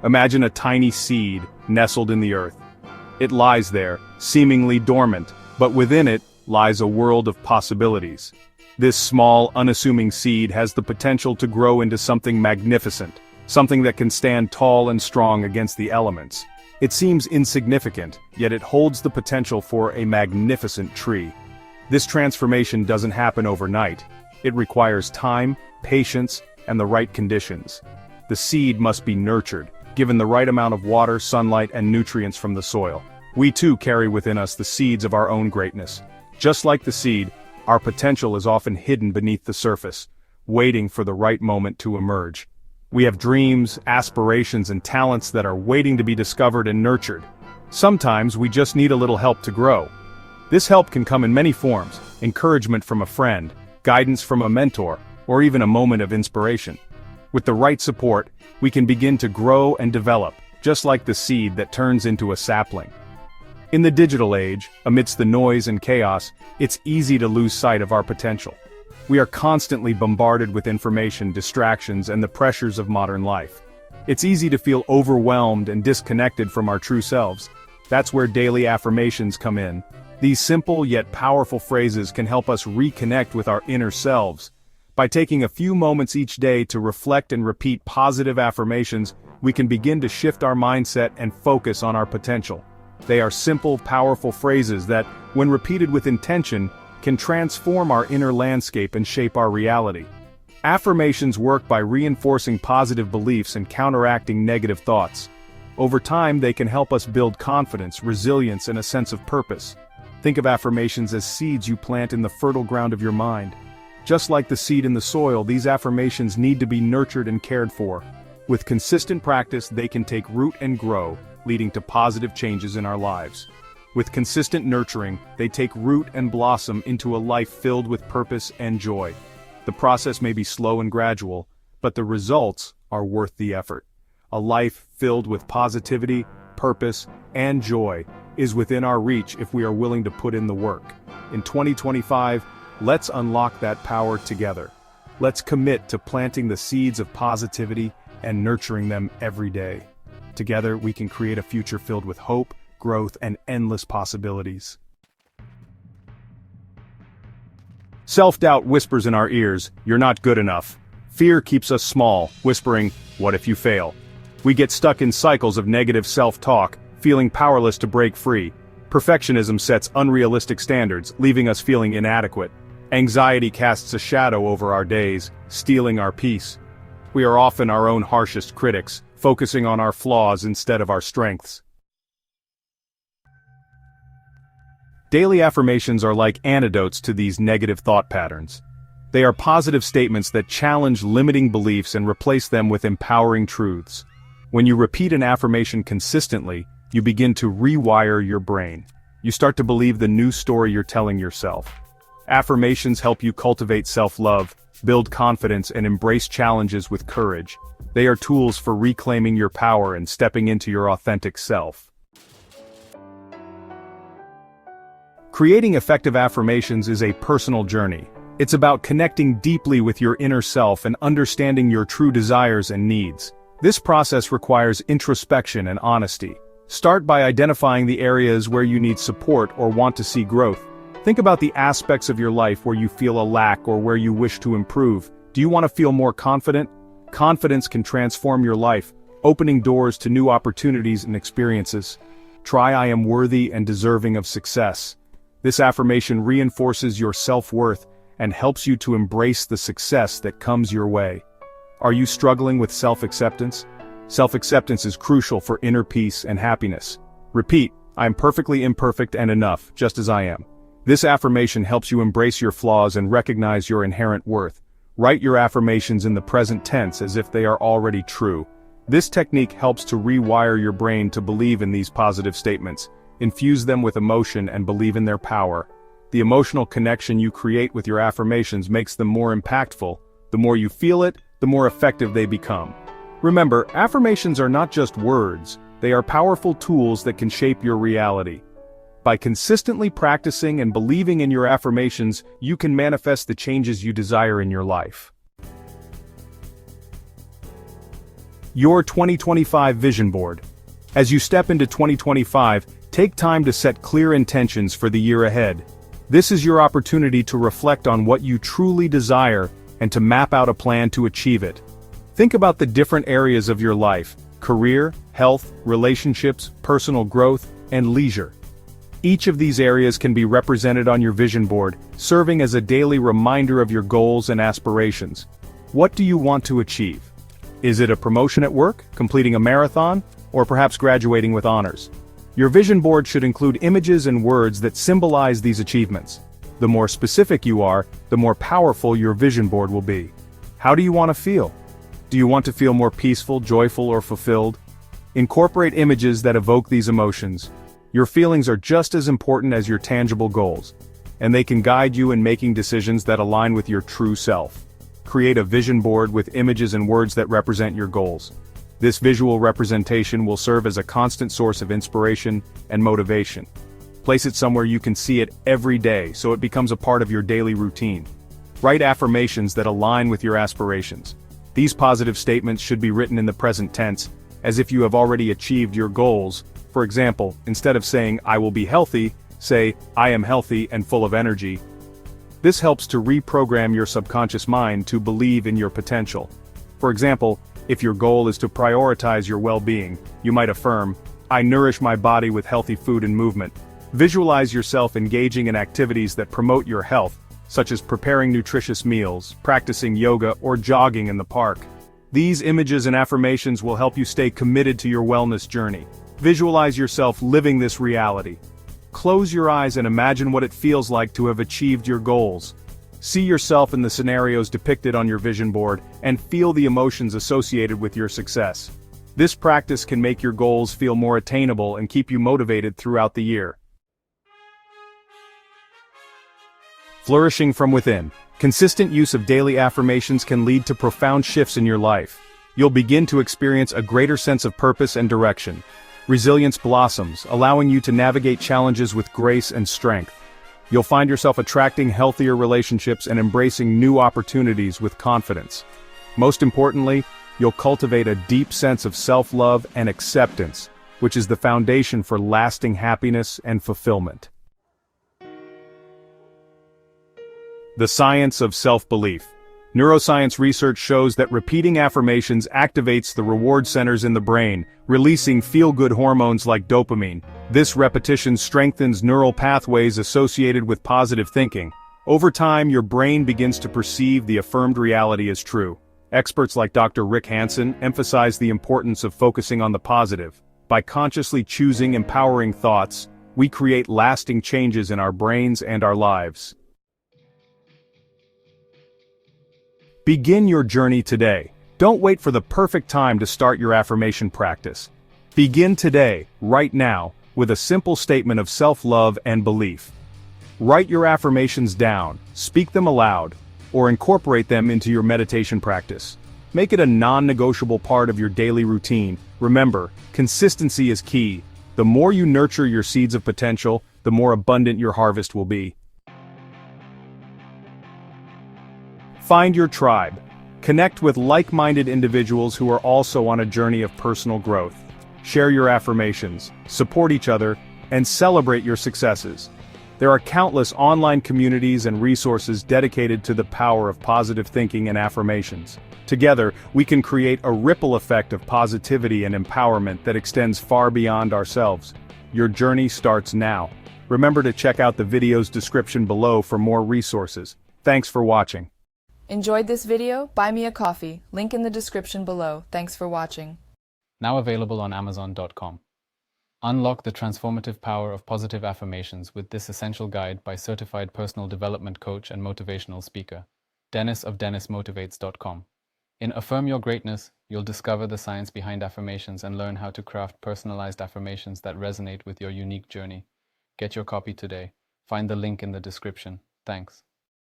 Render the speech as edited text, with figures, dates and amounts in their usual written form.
Imagine a tiny seed nestled in the earth. It lies there, seemingly dormant, but within it lies a world of possibilities. This small, unassuming seed has the potential to grow into something magnificent, something that can stand tall and strong against the elements. It seems insignificant, yet it holds the potential for a magnificent tree. This transformation doesn't happen overnight. It requires time, patience, and the right conditions. The seed must be nurtured, given the right amount of water, sunlight, and nutrients from the soil. We too carry within us the seeds of our own greatness. Just like the seed, our potential is often hidden beneath the surface, waiting for the right moment to emerge. We have dreams, aspirations, and talents that are waiting to be discovered and nurtured. Sometimes we just need a little help to grow. This help can come in many forms: encouragement from a friend, guidance from a mentor, or even a moment of inspiration. With the right support, we can begin to grow and develop, just like the seed that turns into a sapling. In the digital age, amidst the noise and chaos, it's easy to lose sight of our potential. We are constantly bombarded with information, distractions, and the pressures of modern life. It's easy to feel overwhelmed and disconnected from our true selves. That's where daily affirmations come in. These simple yet powerful phrases can help us reconnect with our inner selves. By taking a few moments each day to reflect and repeat positive affirmations, we can begin to shift our mindset and focus on our potential. They are simple, powerful phrases that, when repeated with intention, can transform our inner landscape and shape our reality. Affirmations work by reinforcing positive beliefs and counteracting negative thoughts. Over time, they can help us build confidence, resilience, and a sense of purpose. Think of affirmations as seeds you plant in the fertile ground of your mind. Just like the seed in the soil, these affirmations need to be nurtured and cared for. With consistent practice, they can take root and grow, leading to positive changes in our lives. With consistent nurturing, they take root and blossom into a life filled with purpose and joy. The process may be slow and gradual, but the results are worth the effort. A life filled with positivity, purpose, and joy is within our reach if we are willing to put in the work. In 2025, let's unlock that power together. Let's commit to planting the seeds of positivity and nurturing them every day. Together, we can create a future filled with hope, growth, and endless possibilities. Self-doubt whispers in our ears, "You're not good enough." Fear keeps us small, whispering, "What if you fail?" We get stuck in cycles of negative self-talk, feeling powerless to break free. Perfectionism sets unrealistic standards, leaving us feeling inadequate. Anxiety casts a shadow over our days, stealing our peace. We are often our own harshest critics, focusing on our flaws instead of our strengths. Daily affirmations are like antidotes to these negative thought patterns. They are positive statements that challenge limiting beliefs and replace them with empowering truths. When you repeat an affirmation consistently, you begin to rewire your brain. You start to believe the new story you're telling yourself. Affirmations help you cultivate self-love, build confidence, and embrace challenges with courage. They are tools for reclaiming your power and stepping into your authentic self. Creating effective affirmations is a personal journey. It's about connecting deeply with your inner self and understanding your true desires and needs. This process requires introspection and honesty. Start by identifying the areas where you need support or want to see growth. Think about the aspects of your life where you feel a lack or where you wish to improve. Do you want to feel more confident? Confidence can transform your life, opening doors to new opportunities and experiences. Try "I am worthy and deserving of success." This affirmation reinforces your self-worth and helps you to embrace the success that comes your way. Are you struggling with self-acceptance? Self-acceptance is crucial for inner peace and happiness. Repeat, "I am perfectly imperfect and enough, just as I am." This affirmation helps you embrace your flaws and recognize your inherent worth. Write your affirmations in the present tense as if they are already true. This technique helps to rewire your brain to believe in these positive statements. Infuse them with emotion and believe in their power. The emotional connection you create with your affirmations makes them more impactful. The more you feel it, the more effective they become. Remember, affirmations are not just words, they are powerful tools that can shape your reality. By consistently practicing and believing in your affirmations, you can manifest the changes you desire in your life. Your 2025 Vision Board. As you step into 2025, take time to set clear intentions for the year ahead. This is your opportunity to reflect on what you truly desire and to map out a plan to achieve it. Think about the different areas of your life: career, health, relationships, personal growth, and leisure. Each of these areas can be represented on your vision board, serving as a daily reminder of your goals and aspirations. What do you want to achieve? Is it a promotion at work, completing a marathon, or perhaps graduating with honors? Your vision board should include images and words that symbolize these achievements. The more specific you are, the more powerful your vision board will be. How do you want to feel? Do you want to feel more peaceful, joyful, or fulfilled? Incorporate images that evoke these emotions. Your feelings are just as important as your tangible goals, and they can guide you in making decisions that align with your true self. Create a vision board with images and words that represent your goals. This visual representation will serve as a constant source of inspiration and motivation. Place it somewhere you can see it every day so it becomes a part of your daily routine. Write affirmations that align with your aspirations. These positive statements should be written in the present tense, as if you have already achieved your goals. For example, instead of saying, "I will be healthy," say, "I am healthy and full of energy." This helps to reprogram your subconscious mind to believe in your potential. For example, if your goal is to prioritize your well-being, you might affirm, "I nourish my body with healthy food and movement." Visualize yourself engaging in activities that promote your health, such as preparing nutritious meals, practicing yoga, or jogging in the park. These images and affirmations will help you stay committed to your wellness journey. Visualize yourself living this reality. Close your eyes and imagine what it feels like to have achieved your goals. See yourself in the scenarios depicted on your vision board and feel the emotions associated with your success. This practice can make your goals feel more attainable and keep you motivated throughout the year. Flourishing from within. Consistent use of daily affirmations can lead to profound shifts in your life. You'll begin to experience a greater sense of purpose and direction. Resilience blossoms, allowing you to navigate challenges with grace and strength. You'll find yourself attracting healthier relationships and embracing new opportunities with confidence. Most importantly, you'll cultivate a deep sense of self-love and acceptance, which is the foundation for lasting happiness and fulfillment. The science of self-belief. Neuroscience research shows that repeating affirmations activates the reward centers in the brain, releasing feel-good hormones like dopamine. This repetition strengthens neural pathways associated with positive thinking. Over time, your brain begins to perceive the affirmed reality as true. Experts like Dr. Rick Hansen emphasize the importance of focusing on the positive. By consciously choosing empowering thoughts, we create lasting changes in our brains and our lives. Begin your journey today. Don't wait for the perfect time to start your affirmation practice. Begin today, right now, with a simple statement of self-love and belief. Write your affirmations down, speak them aloud, or incorporate them into your meditation practice. Make it a non-negotiable part of your daily routine. Remember, consistency is key. The more you nurture your seeds of potential, the more abundant your harvest will be. Find your tribe. Connect with like-minded individuals who are also on a journey of personal growth. Share your affirmations, support each other, and celebrate your successes. There are countless online communities and resources dedicated to the power of positive thinking and affirmations. Together, we can create a ripple effect of positivity and empowerment that extends far beyond ourselves. Your journey starts now. Remember to check out the video's description below for more resources. Thanks for watching. Enjoyed this video? Buy me a coffee. Link in the description below. Thanks for watching. Now available on Amazon.com. Unlock the transformative power of positive affirmations with this essential guide by certified personal development coach and motivational speaker, Dennis of DennisMotivates.com. In Affirm Your Greatness, you'll discover the science behind affirmations and learn how to craft personalized affirmations that resonate with your unique journey. Get your copy today. Find the link in the description. Thanks.